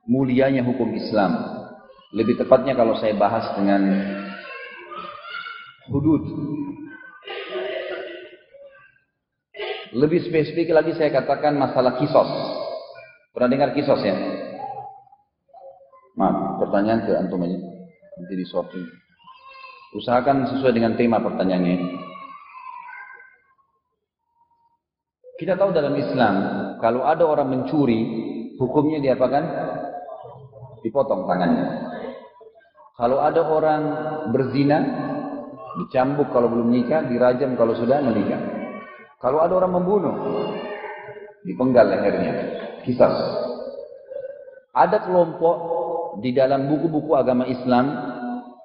mulianya hukum Islam. Lebih tepatnya kalau saya bahas dengan hudud. Lebih spesifik lagi saya katakan masalah kisos. Pernah dengar kisos ya? Maaf, pertanyaan ke antum aja. Nanti di sorting. Usahakan sesuai dengan tema pertanyaannya. Kita tahu dalam Islam, kalau ada orang mencuri, hukumnya diapakan? Dipotong tangannya. Kalau ada orang berzina, dicambuk kalau belum nikah, dirajam kalau sudah menikah. Kalau ada orang membunuh, dipenggal lehernya. Kisas. Ada kelompok di dalam buku-buku agama Islam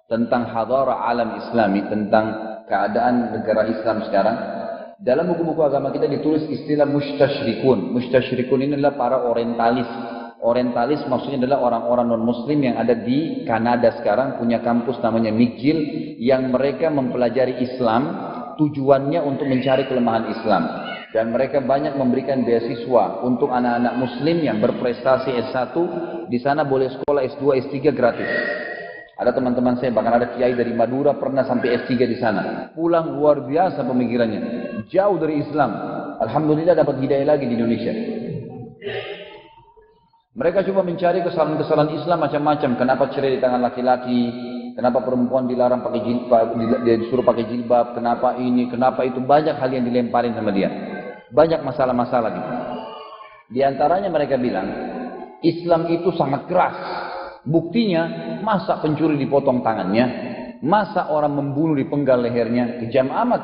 tentang hadara alam Islami, tentang keadaan negara Islam sekarang. Dalam buku-buku agama kita ditulis istilah mustasyrikun. Mustasyrikun ini adalah para orientalis. Orientalis maksudnya adalah orang-orang non-muslim yang ada di Kanada sekarang, punya kampus namanya McGill, yang mereka mempelajari Islam, tujuannya untuk mencari kelemahan Islam. Dan mereka banyak memberikan beasiswa untuk anak-anak muslim yang berprestasi S1, di sana boleh sekolah S2, S3 gratis. Ada teman-teman saya, bahkan ada kiai dari Madura pernah sampai S3 di sana. Pulang luar biasa pemikirannya, jauh dari Islam. Alhamdulillah dapat hidayah lagi di Indonesia. Mereka coba mencari kesalahan-kesalahan Islam macam-macam. Kenapa cerai di tangan laki-laki? Kenapa perempuan dilarang pakai jilbab, disuruh pakai jilbab? Kenapa ini? Kenapa itu? Banyak hal yang dilemparin sama dia. Banyak masalah-masalah gitu. Di antaranya mereka bilang, Islam itu sangat keras. Buktinya, masa pencuri dipotong tangannya, masa orang membunuh dipenggal lehernya, kejam amat.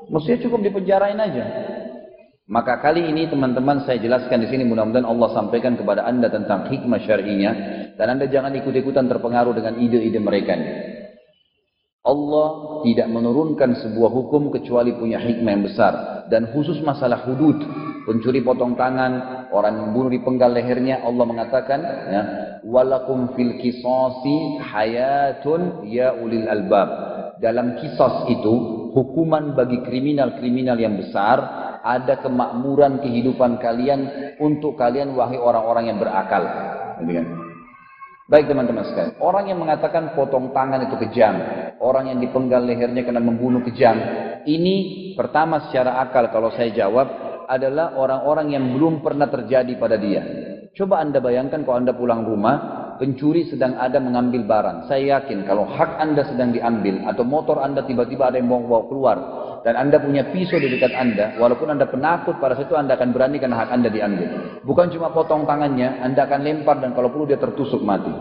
Mestinya cukup dipenjarain aja. Maka kali ini teman-teman saya jelaskan di sini, mudah-mudahan Allah sampaikan kepada anda tentang hikmah syar'inya, dan anda jangan ikut-ikutan terpengaruh dengan ide-ide mereka. Allah tidak menurunkan sebuah hukum kecuali punya hikmah yang besar, dan khusus masalah hudud, pencuri potong tangan, orang membunuh dipenggal lehernya, Allah mengatakan, ya, walakum fil qisasi hayatun ya ulil albab. Dalam kisas itu, hukuman bagi kriminal-kriminal yang besar, ada kemakmuran kehidupan kalian untuk kalian wahai orang-orang yang berakal. Baik teman-teman sekalian, orang yang mengatakan potong tangan itu kejam, orang yang dipenggal lehernya karena membunuh kejam, ini pertama secara akal kalau saya jawab adalah orang-orang yang belum pernah terjadi pada dia. Coba anda bayangkan kalau anda pulang rumah, pencuri sedang ada mengambil barang. Saya yakin kalau hak anda sedang diambil, atau motor anda tiba-tiba ada yang bawa keluar, dan anda punya pisau di dekat anda, walaupun anda penakut pada situ, anda akan berani karena hak anda diambil. Bukan cuma potong tangannya, anda akan lempar dan kalau perlu dia tertusuk mati.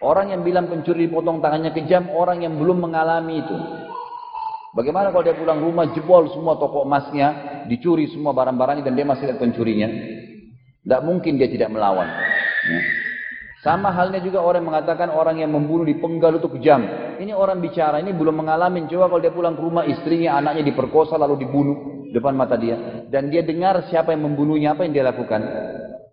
Orang yang bilang pencuri dipotong tangannya kejam, orang yang belum mengalami itu. Bagaimana kalau dia pulang rumah, jebol semua toko emasnya, dicuri semua barang-barangnya, dan dia masih lihat pencurinya? Tidak mungkin dia tidak melawan. Sama halnya juga orang yang mengatakan orang yang membunuh dipenggal itu kejam. Ini orang bicara, ini belum mengalami. Coba kalau dia pulang ke rumah, istrinya, anaknya diperkosa lalu dibunuh depan mata dia, dan dia dengar siapa yang membunuhnya, apa yang dia lakukan?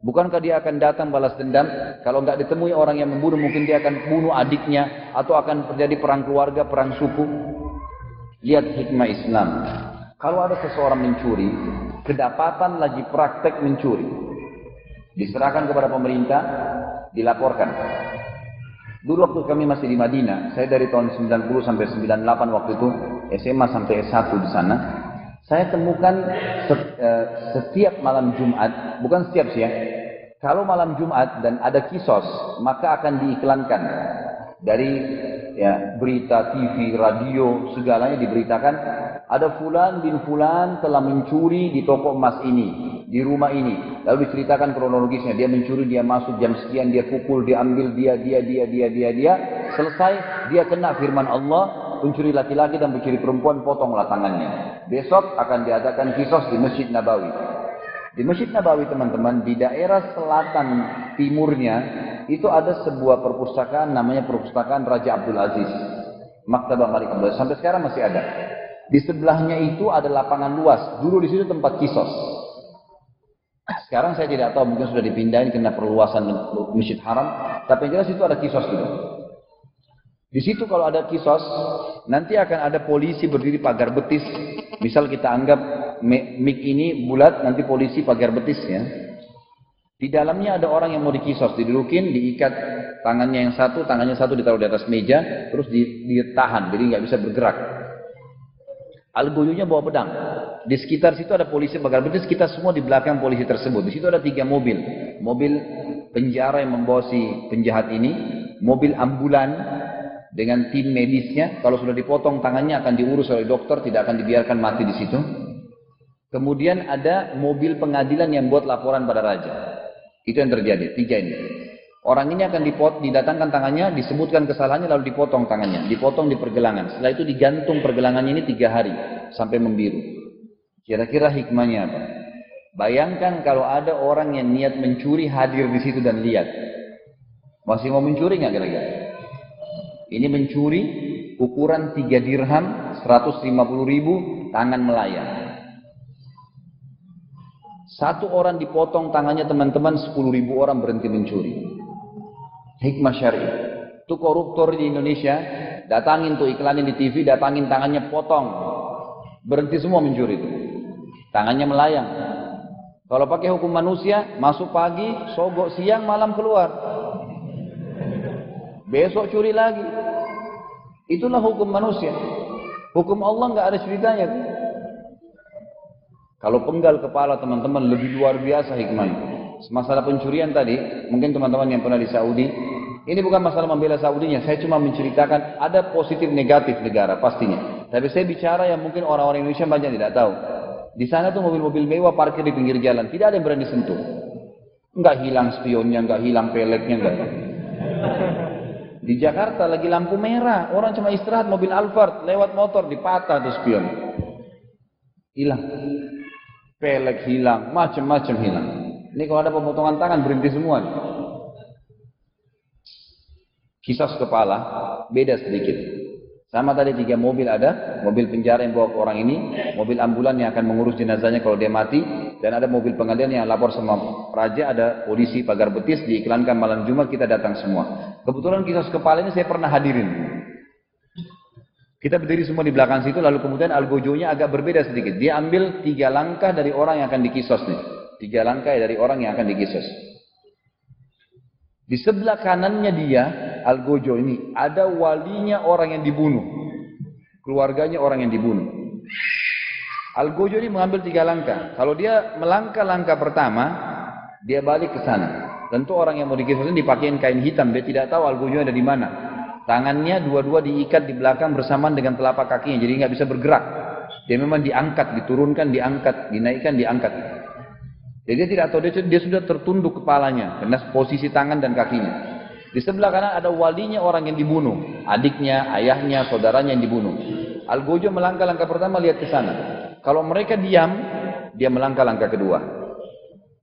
Bukankah dia akan datang balas dendam? Kalau nggak ditemui orang yang membunuh, mungkin dia akan bunuh adiknya, atau akan terjadi perang keluarga, perang suku. Lihat hikmah Islam. Kalau ada seseorang mencuri, kedapatan lagi praktek mencuri, diserahkan kepada pemerintah, dilaporkan. Dulu waktu kami masih di Madinah, saya dari tahun 90 sampai 98 waktu itu, SMA sampai S1 di sana, saya temukan setiap malam Jumat, bukan setiap sih ya, kalau malam Jumat dan ada kisos, maka akan diiklankan. Dari ya, berita, TV, radio, segalanya diberitakan, ada fulan bin fulan telah mencuri di toko emas ini, di rumah ini. Lalu diceritakan kronologisnya, dia mencuri, dia masuk jam sekian, dia pukul, dia ambil, dia. Selesai, dia kena firman Allah, pencuri laki-laki dan pencuri perempuan, potonglah tangannya. Besok akan diadakan kisos di Masjid Nabawi. Di Masjid Nabawi teman-teman, di daerah selatan timurnya, itu ada sebuah perpustakaan namanya Perpustakaan Raja Abdul Aziz. Maktabah Malik Abdul Aziz, sampai sekarang masih ada. Di sebelahnya itu ada lapangan luas, dulu di situ tempat kisos. Sekarang saya tidak tahu, mungkin sudah dipindahin karena perluasan Masjid Haram, tapi yang jelas itu ada kisos gitu. Di situ kalau ada kisos, nanti akan ada polisi berdiri pagar betis. Misal kita anggap mik ini bulat, nanti polisi pagar betisnya. Di dalamnya ada orang yang mau dikisos, didudukin, diikat tangannya yang satu ditaruh di atas meja, terus ditahan, jadi nggak bisa bergerak. Al-Guyunya bawa pedang. Di sekitar situ ada polisi pagar betis, kita semua di belakang polisi tersebut. Di situ ada 3 mobil. Mobil penjara yang membawa si penjahat ini, mobil ambulan dengan tim medisnya. Kalau sudah dipotong tangannya akan diurus oleh dokter, tidak akan dibiarkan mati di situ. Kemudian ada mobil pengadilan yang buat laporan pada raja. Itu yang terjadi, 3 ini. Orang ini akan didatangkan tangannya, disebutkan kesalahannya, lalu dipotong tangannya. Dipotong di pergelangan. Setelah itu digantung pergelangannya ini 3 hari. Sampai membiru. Kira-kira hikmahnya apa? Bayangkan kalau ada orang yang niat mencuri hadir di situ dan lihat. Masih mau mencuri nggak kira-kira? Ini mencuri ukuran 3 dirham, 150.000, tangan melayang. 1 orang dipotong tangannya teman-teman, 10.000 orang berhenti mencuri. Hikmah syar'i. Itu koruptor di Indonesia, datangin tuh iklanin di TV, datangin tangannya potong. Berhenti semua mencuri itu. Tangannya melayang. Kalau pakai hukum manusia, masuk pagi, sogok siang, malam keluar. Besok curi lagi. Itulah hukum manusia. Hukum Allah nggak ada ceritanya. Kalau penggal kepala teman-teman lebih luar biasa hikmahnya. Masalah pencurian tadi, mungkin teman-teman yang pernah di Saudi, ini bukan masalah membela Saudinya, saya cuma menceritakan ada positif negatif negara pastinya. Tapi saya bicara yang mungkin orang-orang Indonesia banyak tidak tahu. Di sana tuh mobil-mobil mewah parkir di pinggir jalan, tidak ada yang berani sentuh. Enggak hilang spionnya, enggak hilang peleknya, enggak. Di Jakarta lagi lampu merah, orang cuma istirahat mobil Alphard lewat motor dipatah tuh spion. Hilang. Pelek hilang, macam-macam hilang. Ini kalau ada pemotongan tangan berhenti semua. Kisah kepala beda sedikit. Sama tadi 3 mobil ada, mobil penjara yang bawa ke orang ini, mobil ambulan yang akan mengurus jenazahnya kalau dia mati, dan ada mobil pengadilan yang lapor sama raja, ada polisi pagar betis, diiklankan malam Jumat kita datang semua. Kebetulan kisah kepala ini saya pernah hadirin. Kita berdiri semua di belakang situ, lalu kemudian Al-Gojonya agak berbeda sedikit. Dia ambil 3 langkah dari orang yang akan dikisos nih. 3 langkah dari orang yang akan dikisos. Di sebelah kanannya dia, Al-Gojo ini, ada walinya orang yang dibunuh. Keluarganya orang yang dibunuh. Al-Gojo ini mengambil 3 langkah. Kalau dia melangkah langkah pertama, dia balik ke sana. Tentu orang yang mau dikisos ini dipakein kain hitam. Dia tidak tahu Al-Gojo ada di mana. Tangannya dua-dua diikat di belakang bersamaan dengan telapak kakinya. Jadi nggak bisa bergerak. Dia memang diangkat, diturunkan, diangkat, dinaikkan, diangkat. Jadi dia tidak tahu, dia sudah tertunduk kepalanya karena posisi tangan dan kakinya. Di sebelah kanan ada walinya orang yang dibunuh, adiknya, ayahnya, saudaranya yang dibunuh. Al-Gojo melangkah langkah pertama lihat ke sana. Kalau mereka diam, dia melangkah langkah kedua.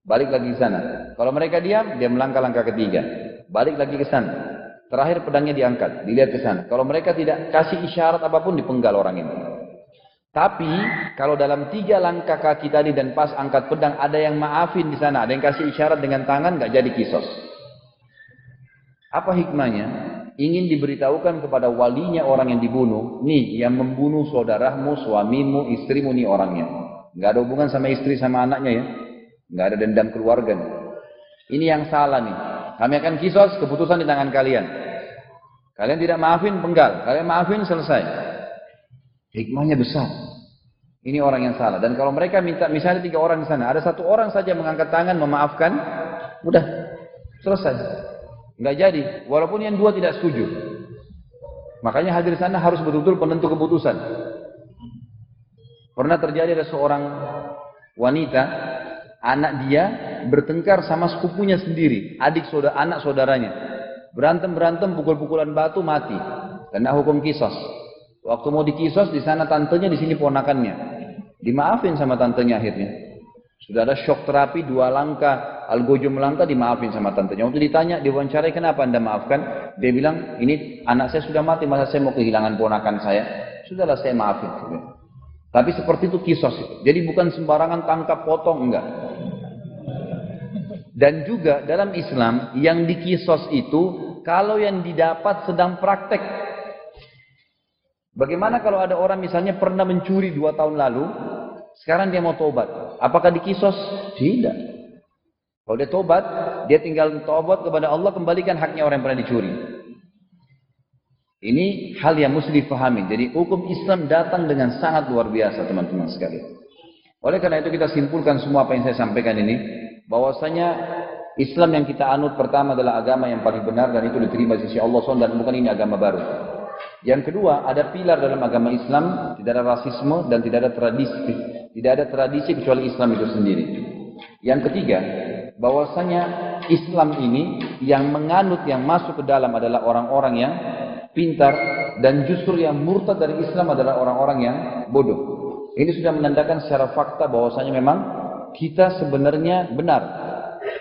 Balik lagi ke sana. Kalau mereka diam, dia melangkah langkah ketiga. Balik lagi ke sana. Terakhir pedangnya diangkat, dilihat ke sana. Kalau mereka tidak kasih isyarat apapun, dipenggal orang ini. Tapi kalau dalam 3 langkah kaki tadi dan pas angkat pedang ada yang maafin di sana, ada yang kasih isyarat dengan tangan, nggak jadi kisos. Apa hikmahnya? Ingin diberitahukan kepada walinya orang yang dibunuh, nih yang membunuh saudaramu, suamimu, istrimu nih orangnya. Nggak ada hubungan sama istri sama anaknya ya, nggak ada dendam keluarga nih. Ini yang salah nih. Kami akan kisos, keputusan di tangan kalian. Kalian tidak maafin, penggal. Kalian maafin, selesai. Hikmahnya besar. Ini orang yang salah. Dan kalau mereka minta, misalnya 3 orang di sana, ada 1 orang saja mengangkat tangan, memaafkan, udah selesai. Nggak jadi. Walaupun yang 2 tidak setuju. Makanya hadir di sana harus betul-betul penentu keputusan. Pernah terjadi ada seorang wanita, anak dia bertengkar sama sepupunya sendiri, anak saudaranya. Berantem, pukul-pukulan batu, mati. Kena hukum kisos. Waktu mau dikisos di sana tantenya, di sini ponakannya. Dimaafin sama tantenya akhirnya. Sudah ada shock terapi 2 langkah, Al-Gojo melangkah, dimaafin sama tantenya. Waktu ditanya, diwawancarai, kenapa Anda maafkan? Dia bilang, ini anak saya sudah mati, masa saya mau kehilangan ponakan saya? Sudahlah saya maafin. Tapi seperti itu kisos itu. Jadi bukan sembarangan tangkap potong, enggak. Dan juga dalam Islam yang dikisos itu kalau yang didapat sedang praktek. Bagaimana kalau ada orang misalnya pernah mencuri 2 tahun lalu, sekarang dia mau tobat, apakah dikisos? Tidak. Kalau dia tobat, dia tinggal tobat kepada Allah, kembalikan haknya orang yang pernah dicuri. Ini hal yang mesti difahami. Jadi hukum Islam datang dengan sangat luar biasa, teman-teman sekalian. Oleh karena itu kita simpulkan semua apa yang saya sampaikan ini, bahwasanya Islam yang kita anut pertama adalah agama yang paling benar dan itu diterima di sisi Allah SWT, dan bukan ini agama baru. Yang kedua, ada pilar dalam agama Islam, tidak ada rasisme dan tidak ada tradisi. Tidak ada tradisi kecuali Islam itu sendiri. Yang ketiga, bahwasanya Islam ini yang menganut, yang masuk ke dalam adalah orang-orang yang pintar, dan justru yang murtad dari Islam adalah orang-orang yang bodoh. Ini sudah menandakan secara fakta bahwasanya memang kita sebenarnya benar.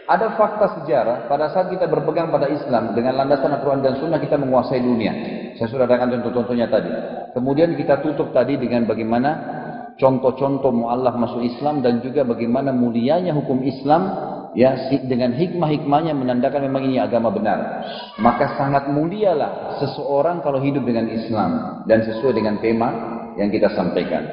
Ada fakta sejarah, pada saat kita berpegang pada Islam dengan landasan Al-Quran dan Sunnah, kita menguasai dunia. Saya sudah datangkan contoh-contohnya tadi. Kemudian kita tutup tadi dengan bagaimana contoh-contoh mu'allaf masuk Islam, dan juga bagaimana mulianya hukum Islam, ya, dengan hikmah-hikmahnya menandakan memang ini agama benar. Maka sangat mulialah seseorang kalau hidup dengan Islam dan sesuai dengan tema yang kita sampaikan.